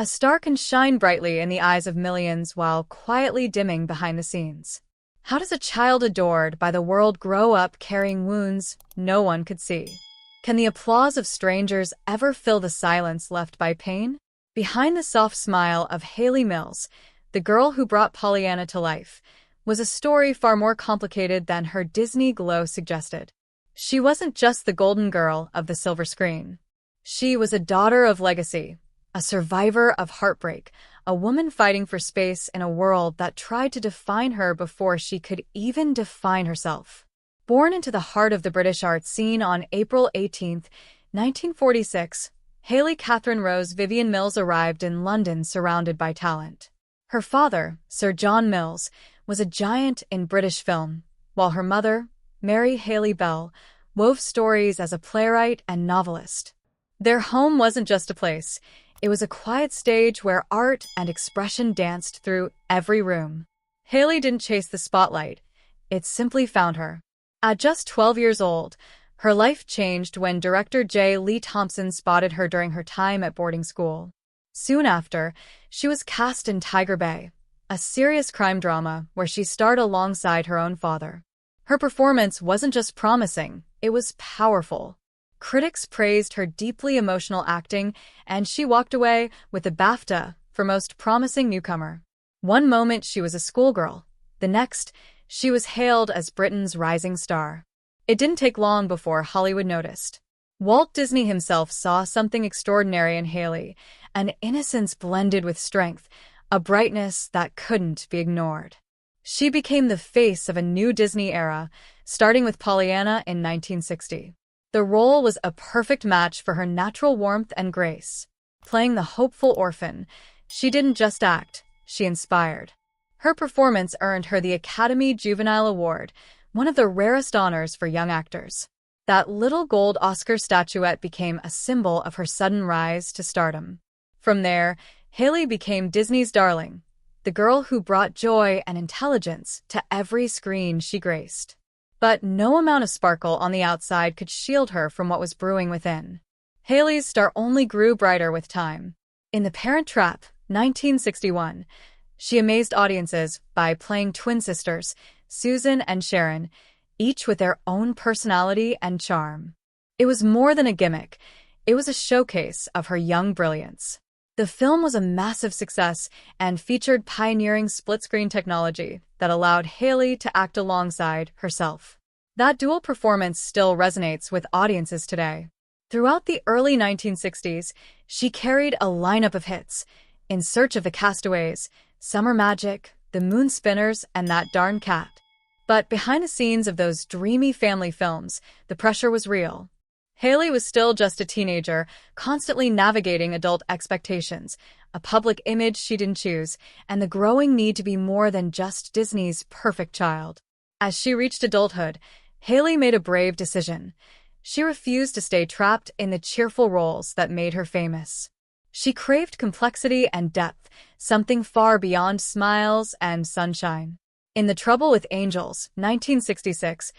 A star can shine brightly in the eyes of millions while quietly dimming behind the scenes. How does a child adored by the world grow up carrying wounds no one could see? Can the applause of strangers ever fill the silence left by pain? Behind the soft smile of Hayley Mills, the girl who brought Pollyanna to life, was a story far more complicated than her Disney glow suggested. She wasn't just the golden girl of the silver screen. She was a daughter of legacy, a survivor of heartbreak, a woman fighting for space in a world that tried to define her before she could even define herself. Born into the heart of the British art scene on April 18, 1946, Hayley Catherine Rose Vivian Mills arrived in London surrounded by talent. Her father, Sir John Mills, was a giant in British film, while her mother, Mary Hayley Bell, wove stories as a playwright and novelist. Their home wasn't just a place, it was a quiet stage where art and expression danced through every room. Hayley didn't chase the spotlight, it simply found her. At just 12 years old, her life changed when director J. Lee Thompson spotted her during her time at boarding school. Soon after, she was cast in Tiger Bay, a serious crime drama where she starred alongside her own father. Her performance wasn't just promising, it was powerful. Critics praised her deeply emotional acting, and she walked away with a BAFTA for Most Promising Newcomer. One moment she was a schoolgirl, the next, she was hailed as Britain's rising star. It didn't take long before Hollywood noticed. Walt Disney himself saw something extraordinary in Hayley, an innocence blended with strength, a brightness that couldn't be ignored. She became the face of a new Disney era, starting with Pollyanna in 1960. The role was a perfect match for her natural warmth and grace. Playing the hopeful orphan, she didn't just act, she inspired. Her performance earned her the Academy Juvenile Award, one of the rarest honors for young actors. That little gold Oscar statuette became a symbol of her sudden rise to stardom. From there, Hayley became Disney's darling, the girl who brought joy and intelligence to every screen she graced. But no amount of sparkle on the outside could shield her from what was brewing within. Hayley's star only grew brighter with time. In The Parent Trap, 1961, she amazed audiences by playing twin sisters, Susan and Sharon, each with their own personality and charm. It was more than a gimmick, it was a showcase of her young brilliance. The film was a massive success and featured pioneering split-screen technology that allowed Hayley to act alongside herself. That dual performance still resonates with audiences today. Throughout the early 1960s, she carried a lineup of hits, In Search of the Castaways, Summer Magic, The Moon Spinners, and That Darn Cat. But behind the scenes of those dreamy family films, the pressure was real. Hayley was still just a teenager, constantly navigating adult expectations, a public image she didn't choose, and the growing need to be more than just Disney's perfect child. As she reached adulthood, Hayley made a brave decision. She refused to stay trapped in the cheerful roles that made her famous. She craved complexity and depth, something far beyond smiles and sunshine. In The Trouble with Angels, 1966,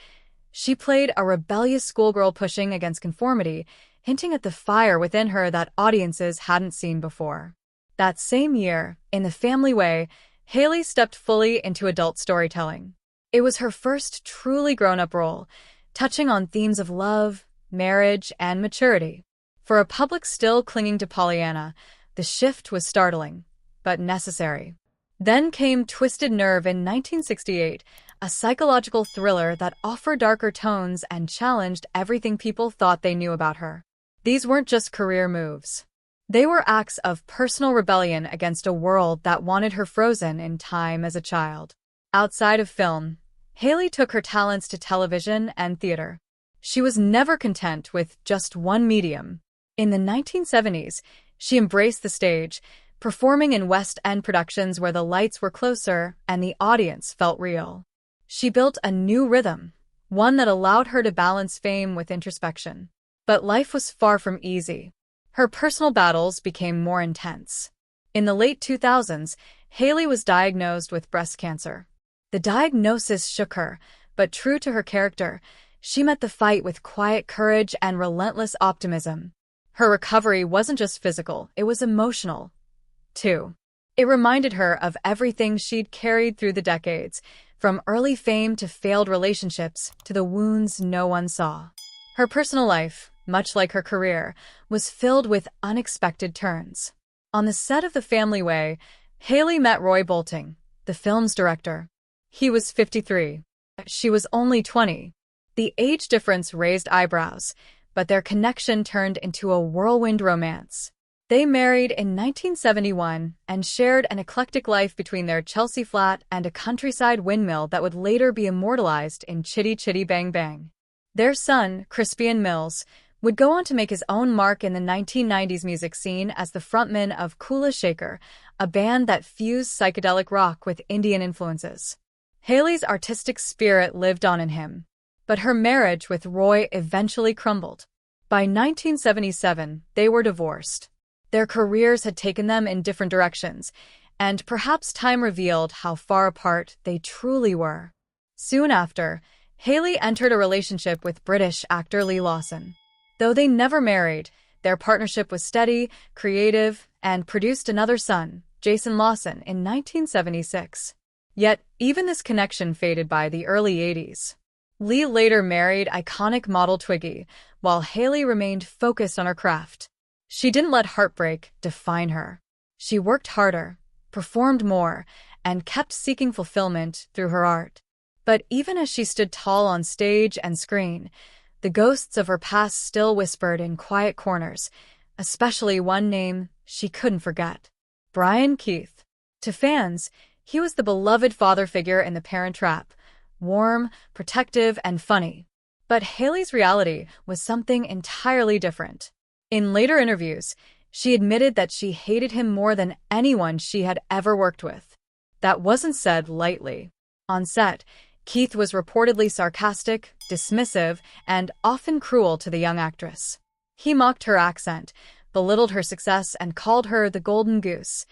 she played a rebellious schoolgirl pushing against conformity, hinting at the fire within her that audiences hadn't seen before. That same year, in The Family Way, Hayley stepped fully into adult storytelling. It was her first truly grown-up role, touching on themes of love, marriage, and maturity. For a public still clinging to Pollyanna, the shift was startling, but necessary. Then came Twisted Nerve in 1968, a psychological thriller that offered darker tones and challenged everything people thought they knew about her. These weren't just career moves. They were acts of personal rebellion against a world that wanted her frozen in time as a child. Outside of film, Hayley took her talents to television and theater. She was never content with just one medium. In the 1970s, she embraced the stage, performing in West End productions where the lights were closer and the audience felt real. She built a new rhythm, one that allowed her to balance fame with introspection. But life was far from easy. Her personal battles became more intense. In the late 2000s, Hayley was diagnosed with breast cancer. The diagnosis shook her, but true to her character, she met the fight with quiet courage and relentless optimism. Her recovery wasn't just physical, it was emotional. 2. It reminded her of everything she'd carried through the decades, from early fame to failed relationships to the wounds no one saw. Her personal life, much like her career, was filled with unexpected turns. On the set of The Family Way, Haley met Roy Boulting, the film's director. He was 53. She was only 20. The age difference raised eyebrows, but their connection turned into a whirlwind romance. They married in 1971 and shared an eclectic life between their Chelsea flat and a countryside windmill that would later be immortalized in Chitty Chitty Bang Bang. Their son, Crispian Mills, would go on to make his own mark in the 1990s music scene as the frontman of Kula Shaker, a band that fused psychedelic rock with Indian influences. Haley's artistic spirit lived on in him, but her marriage with Roy eventually crumbled. By 1977, they were divorced. Their careers had taken them in different directions, and perhaps time revealed how far apart they truly were. Soon after, Haley entered a relationship with British actor Lee Lawson. Though they never married, their partnership was steady, creative, and produced another son, Jason Lawson, in 1976. Yet, even this connection faded by the early 80s. Lee later married iconic model Twiggy, while Haley remained focused on her craft. She didn't let heartbreak define her. She worked harder, performed more, and kept seeking fulfillment through her art. But even as she stood tall on stage and screen, the ghosts of her past still whispered in quiet corners, especially one name she couldn't forget: Brian Keith. To fans, he was the beloved father figure in The Parent Trap, warm, protective, and funny. But Haley's reality was something entirely different. In later interviews, she admitted that she hated him more than anyone she had ever worked with. That wasn't said lightly. On set, Keith was reportedly sarcastic, dismissive, and often cruel to the young actress. He mocked her accent, belittled her success, and called her the Golden Goose,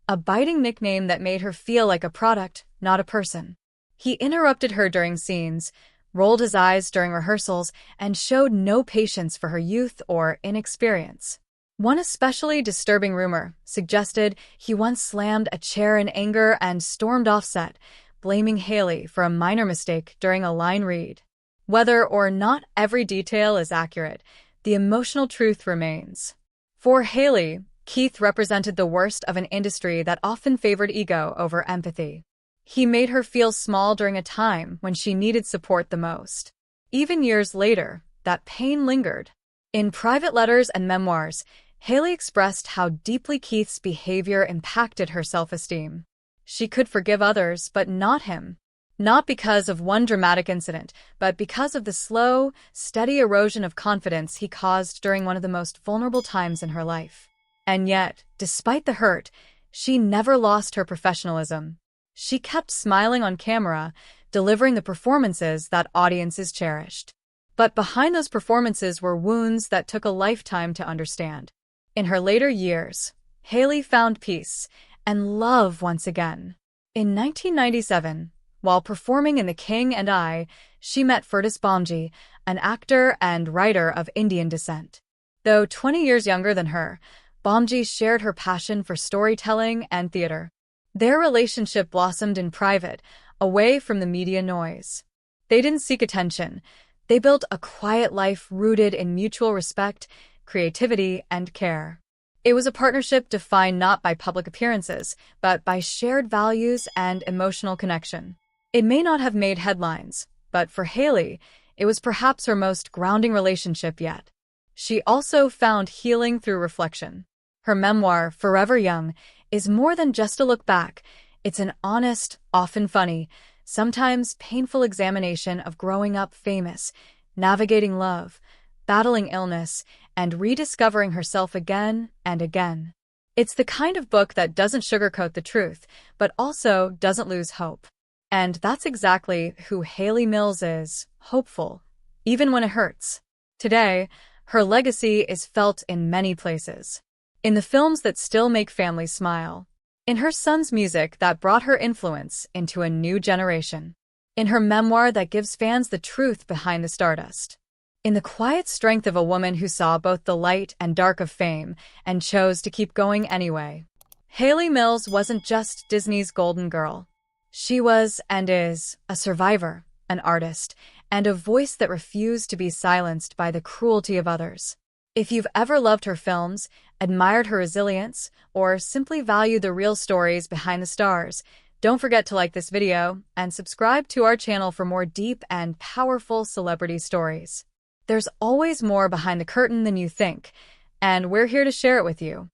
a biting nickname that made her feel like a product, not a person. He interrupted her during scenes, rolled his eyes during rehearsals, and showed no patience for her youth or inexperience. One especially disturbing rumor suggested he once slammed a chair in anger and stormed off set, blaming Haley for a minor mistake during a line read. Whether or not every detail is accurate, the emotional truth remains. For Haley, Keith represented the worst of an industry that often favored ego over empathy. He made her feel small during a time when she needed support the most. Even years later, that pain lingered. In private letters and memoirs, Haley expressed how deeply Keith's behavior impacted her self-esteem. She could forgive others, but not him. Not because of one dramatic incident, but because of the slow, steady erosion of confidence he caused during one of the most vulnerable times in her life. And yet, despite the hurt, she never lost her professionalism. She kept smiling on camera, delivering the performances that audiences cherished. But behind those performances were wounds that took a lifetime to understand. In her later years, Haley found peace and love once again. In 1997, while performing in The King and I, she met Fergus Bomji, an actor and writer of Indian descent. Though 20 years younger than her, Bomji shared her passion for storytelling and theater. Their relationship blossomed in private, away from the media noise. They didn't seek attention. They built a quiet life rooted in mutual respect, creativity, and care. It was a partnership defined not by public appearances, but by shared values and emotional connection. It may not have made headlines, but for Haley, it was perhaps her most grounding relationship yet. She also found healing through reflection. Her memoir, Forever Young, is more than just a look back. It's an honest, often funny, sometimes painful examination of growing up famous, navigating love, battling illness, and rediscovering herself again and again. It's the kind of book that doesn't sugarcoat the truth, but also doesn't lose hope. And that's exactly who Haley Mills is, hopeful, even when it hurts. Today, her legacy is felt in many places. In the films that still make families smile. In her son's music that brought her influence into a new generation. In her memoir that gives fans the truth behind the stardust. In the quiet strength of a woman who saw both the light and dark of fame and chose to keep going anyway. Hayley Mills wasn't just Disney's golden girl. She was, and is, a survivor, an artist, and a voice that refused to be silenced by the cruelty of others. If you've ever loved her films, admired her resilience, or simply valued the real stories behind the stars, don't forget to like this video and subscribe to our channel for more deep and powerful celebrity stories. There's always more behind the curtain than you think, and we're here to share it with you.